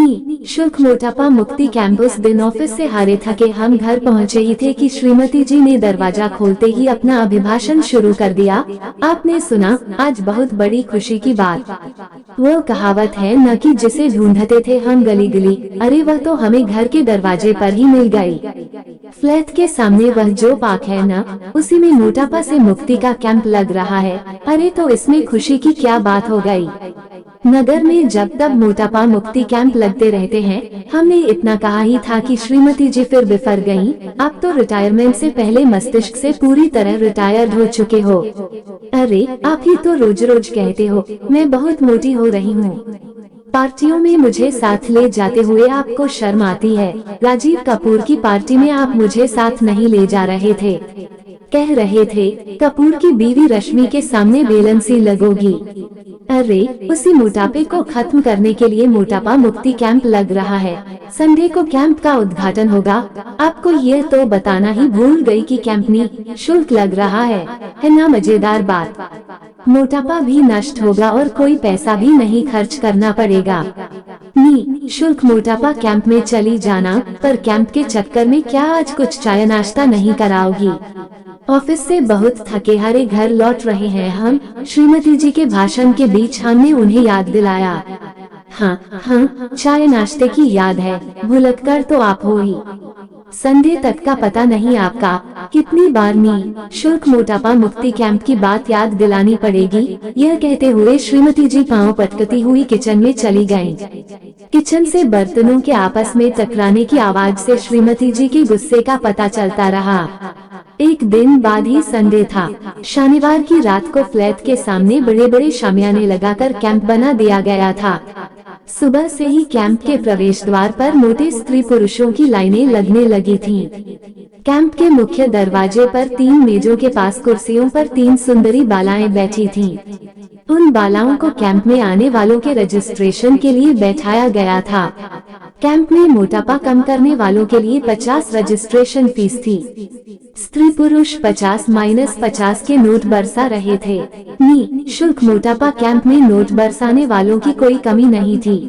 निःशुल्क मोटापा मुक्ति कैंप। उस दिन ऑफिस से हारे थके हम घर पहुंचे ही थे कि श्रीमती जी ने दरवाजा खोलते ही अपना अभिभाषण शुरू कर दिया। आपने सुना, आज बहुत बड़ी खुशी की बात। वो कहावत है न कि जिसे ढूंढते थे हम गली गली, अरे वह तो हमें घर के दरवाजे पर ही मिल गई। फ्लैट के सामने वह जो पार्क है न, उसी में मोटापा से मुक्ति का कैंप लग रहा है। अरे तो इसमें खुशी की क्या बात हो गई। नगर में जब तक मोटापा मुक्ति कैंप लगते रहते हैं, हमने इतना कहा ही था कि श्रीमती जी फिर बिफर गयीं। आप तो रिटायरमेंट से पहले मस्तिष्क से पूरी तरह रिटायर्ड हो चुके हो। अरे आप ही तो रोज रोज कहते हो मैं बहुत मोटी हो रही हूँ। पार्टियों में मुझे साथ ले जाते हुए आपको शर्म आती है। राजीव कपूर की पार्टी में आप मुझे साथ नहीं ले जा रहे थे। कह रहे थे कपूर की बीवी रश्मि के सामने बेलन सी लगोगी। अरे उसी मोटापे को खत्म करने के लिए मोटापा मुक्ति कैंप लग रहा है। संडे को कैंप का उद्घाटन होगा। आपको यह तो बताना ही भूल गई कि कैंप निःशुल्क लग रहा है ना मजेदार बात। मोटापा भी नष्ट होगा और कोई पैसा भी नहीं खर्च करना पड़ेगा। निःशुल्क मोटापा कैंप में चली जाना, पर कैंप के चक्कर में क्या आज कुछ चाय नाश्ता नहीं कराओगी? ऑफिस से बहुत थके हारे घर लौट रहे हैं हम। श्रीमती जी के भाषण के बीच हमने उन्हें याद दिलाया। हाँ, चाय नाश्ते की याद है, भुलक्कड़ तो आप हो ही। संडे तक का पता नहीं आपका। कितनी बार निःशुल्क मोटापा मुक्ति कैंप की बात याद दिलानी पड़ेगी। यह कहते हुए श्रीमती जी पांव पटकती हुई किचन में चली गईं। किचन से बर्तनों के आपस में टकराने की आवाज से श्रीमती जी के गुस्से का पता चलता रहा। एक दिन बाद ही संडे था। शनिवार की रात को फ्लैट के सामने बड़े बड़े शामियाने लगाकर कैंप बना दिया गया था। सुबह से ही कैंप के प्रवेश द्वार पर मोटे स्त्री पुरुषों की लाइनें लगने लगी थीं। कैंप के मुख्य दरवाजे पर 3 मेजों के पास कुर्सियों पर 3 सुंदरी बालाएं बैठी थीं। उन बालाओं को कैंप में आने वालों के रजिस्ट्रेशन के लिए बैठाया गया था। कैंप में मोटापा कम करने वालों के लिए 50 रजिस्ट्रेशन फीस थी। स्त्री पुरुष 50-50 के नोट बरसा रहे थे। निःशुल्क मोटापा कैंप में नोट बरसाने वालों की कोई कमी नहीं थी।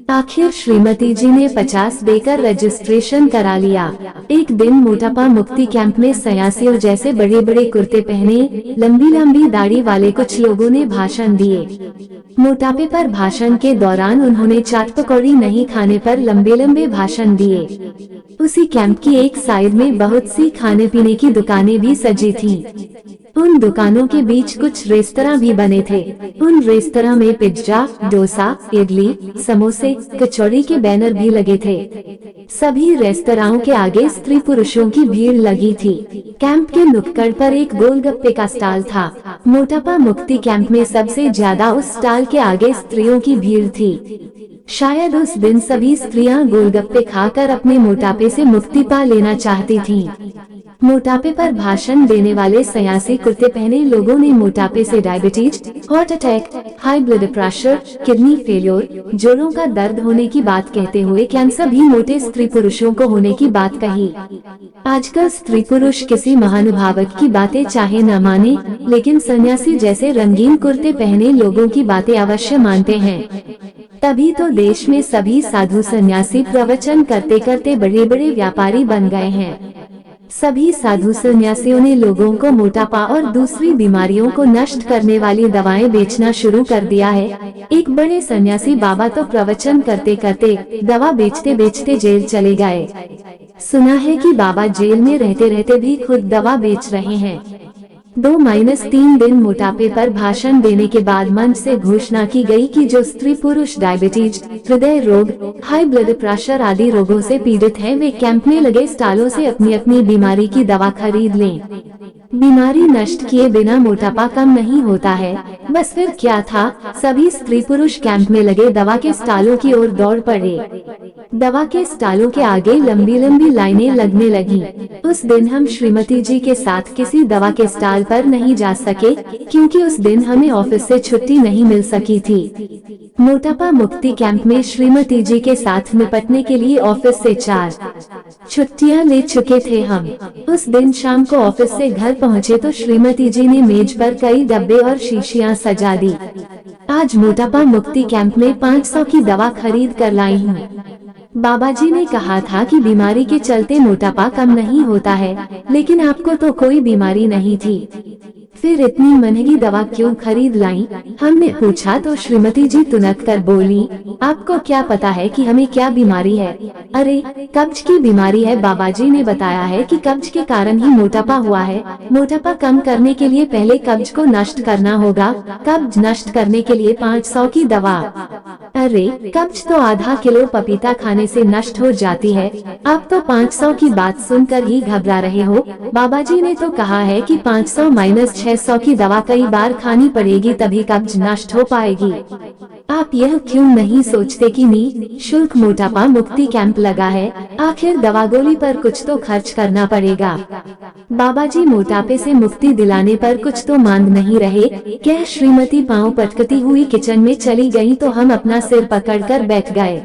आखिर श्रीमती जी ने 50 देकर रजिस्ट्रेशन करा लिया। एक दिन मोटापा मुक्ति कैंप में सन्यासियों जैसे बड़े बड़े कुर्ते पहने, लंबी लंबी दाढ़ी वाले कुछ लोगों ने भाषण दिए। मोटापे पर भाषण के दौरान उन्होंने चाट पकौड़ी नहीं खाने पर लंबे लंबे भाषण दिए। उसी कैंप की एक साइड में बहुत सी खाने पीने की दुकानें भी सजी थीं। उन दुकानों के बीच कुछ रेस्तरां भी बने थे। उन रेस्तरां में पिज्जा, डोसा, इडली, समोसे, कचौड़ी के बैनर भी लगे थे। सभी रेस्तराओं के आगे स्त्री पुरुषों की भीड़ लगी थी। कैंप के नुक्कड़ पर एक गोलगप्पे का स्टॉल था। मोटापा मुक्ति कैंप में सबसे ज्यादा उस स्टॉल के आगे स्त्रियों की भीड़ थी। शायद उस दिन सभी स्त्रियां गोलगप्पे खाकर अपने मोटापे से मुक्ति पा लेना चाहती थीं। मोटापे पर भाषण देने वाले सन्यासी कुर्ते पहने लोगों ने मोटापे से diabetes, heart attack, high blood pressure, kidney failure, जोड़ों का दर्द होने की बात कहते हुए कैंसर भी मोटे स्त्री पुरुषों को होने की बात कही। आजकल स्त्री पुरुष किसी महानुभावक की बातें चाहे न माने, लेकिन सन्यासी जैसे रंगीन कुर्ते पहने लोगों की बातें अवश्य मानते हैं। तभी तो देश में सभी साधु सन्यासी प्रवचन करते करते बड़े बड़े व्यापारी बन गए हैं। सभी साधु सन्यासियों ने लोगों को मोटापा और दूसरी बीमारियों को नष्ट करने वाली दवाएं बेचना शुरू कर दिया है। एक बड़े सन्यासी बाबा तो प्रवचन करते करते दवा बेचते बेचते जेल चले गए। सुना है कि बाबा जेल में रहते रहते भी खुद दवा बेच रहे हैं। 2-3 दिन मोटापे पर भाषण देने के बाद मंच से घोषणा की गई कि जो स्त्री पुरुष डायबिटीज, हृदय रोग, हाई ब्लड प्रेशर आदि रोगों से पीड़ित हैं, वे कैंप में लगे स्टॉलों से अपनी अपनी बीमारी की दवा खरीद लें। बीमारी नष्ट किए बिना मोटापा कम नहीं होता है। बस फिर क्या था, सभी स्त्री पुरुष कैंप में लगे दवा के स्टॉलों की ओर दौड़ पड़े। दवा के स्टॉलों के आगे लंबी लंबी लाइनें लगने लगी। उस दिन हम श्रीमती जी के साथ किसी दवा के स्टॉल पर नहीं जा सके क्योंकि उस दिन हमें ऑफिस से छुट्टी नहीं मिल सकी थी। मोटापा मुक्ति कैंप में श्रीमती जी के साथ निपटने के लिए ऑफिस से 4 छुट्टियां ले चुके थे हम। उस दिन शाम को ऑफिस से घर पहुँचे तो श्रीमती जी ने मेज पर कई डब्बे और शीशियां सजा दी। आज मोटापा मुक्ति कैंप में 500 की दवा खरीद कर लाई हूँ। बाबा जी ने कहा था कि बीमारी के चलते मोटापा कम नहीं होता है, लेकिन आपको तो कोई बीमारी नहीं थी, फिर इतनी महंगी दवा क्यों खरीद लाई? हमने पूछा तो श्रीमती जी तुनक कर बोली, आपको क्या पता है कि हमें क्या बीमारी है? अरे कब्ज की बीमारी है। बाबा जी ने बताया है कि कब्ज के कारण ही मोटापा हुआ है। मोटापा कम करने के लिए पहले कब्ज को नष्ट करना होगा। कब्ज नष्ट करने के लिए 500 की दवा। अरे कब्ज तो आधा किलो पपीता खाने से नष्ट हो जाती है, आप तो 500 की बात सुनकर ही घबरा रहे हो। बाबा जी ने तो कहा है कि 500 माइनस 600 की दवा कई बार खानी पड़ेगी तभी कब्ज नष्ट हो पाएगी। आप यह क्यों नहीं सोचते कि निःशुल्क मोटापा मुक्ति कैंप लगा है, आखिर दवा गोली पर कुछ तो खर्च करना पड़ेगा। बाबा जी मोटापे से मुक्ति दिलाने पर कुछ तो मांग नहीं रहे। कह श्रीमती पांव पटकती हुई किचन में चली गई तो हम अपना सिर पकड़कर बैठ गए।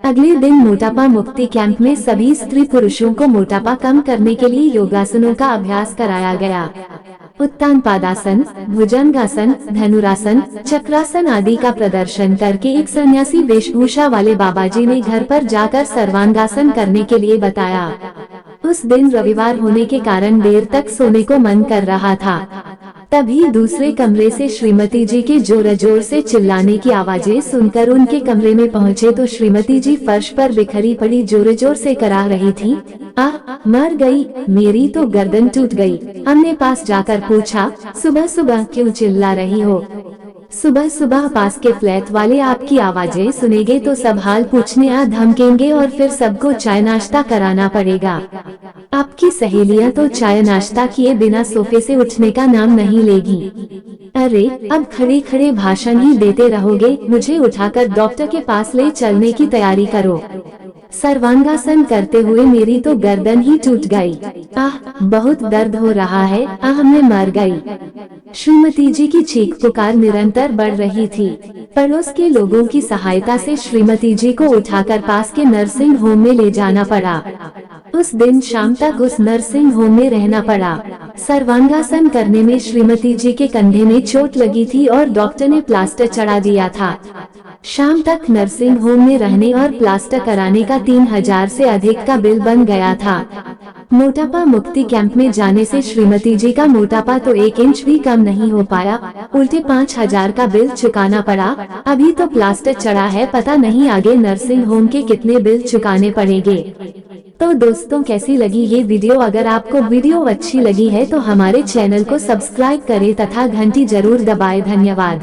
अगले दिन मोटापा मुक्ति कैंप में सभी स्त्री पुरुषों को मोटापा कम करने के लिए योगासनों का अभ्यास कराया गया। उत्तान पादासन, भुजंगासन, धनुरासन, चक्रासन आदि का प्रदर्शन करके एक सन्यासी वेशभूषा वाले बाबा जी ने घर पर जाकर सर्वांगासन करने के लिए बताया। उस दिन रविवार होने के कारण देर तक सोने को मन कर रहा था। तभी दूसरे कमरे से श्रीमती जी के जोर जोर से चिल्लाने की आवाजें सुनकर उनके कमरे में पहुँचे तो श्रीमती जी फर्श पर बिखरी पड़ी जोर जोर से करा रही थी, आह मर गई, मेरी तो गर्दन टूट गई। हमने पास जाकर पूछा, सुबह सुबह क्यों चिल्ला रही हो? सुबह सुबह पास के फ्लैट वाले आपकी आवाजें सुनेंगे तो सब हाल पूछने आ धमकेंगे और फिर सबको चाय नाश्ता कराना पड़ेगा। आपकी सहेलियां तो चाय नाश्ता किए बिना सोफे से उठने का नाम नहीं लेगी। अरे अब खड़े खड़े भाषण ही देते रहोगे, मुझे उठाकर डॉक्टर के पास ले चलने की तैयारी करो। सर्वांगासन करते हुए मेरी तो गर्दन ही टूट गई। आह बहुत दर्द हो रहा है, आह मैं मर गई। श्रीमती जी की चीख पुकार निरंतर बढ़ रही थी। पड़ोस के लोगों की सहायता से श्रीमती जी को उठाकर पास के नर्सिंग होम में ले जाना पड़ा। उस दिन शाम तक उस नर्सिंग होम में रहना पड़ा। सर्वांगासन करने में श्रीमती जी के कंधे में चोट लगी थी और डॉक्टर ने प्लास्टर चढ़ा दिया था। शाम तक नर्सिंग होम में रहने और प्लास्टर कराने का 3000 से अधिक का बिल बन गया था। मोटापा मुक्ति कैंप में जाने से श्रीमती जी का मोटापा तो 1 इंच भी कम नहीं हो पाया, उल्टे 5000 का बिल चुकाना पड़ा। अभी तो प्लास्टर चढ़ा है, पता नहीं आगे नर्सिंग होम के कितने बिल चुकाने पड़ेंगे। तो दोस्तों कैसी लगी ये वीडियो? अगर आपको वीडियो अच्छी लगी है तो हमारे चैनल को सब्सक्राइब करें तथा घंटी जरूर दबाएं। धन्यवाद।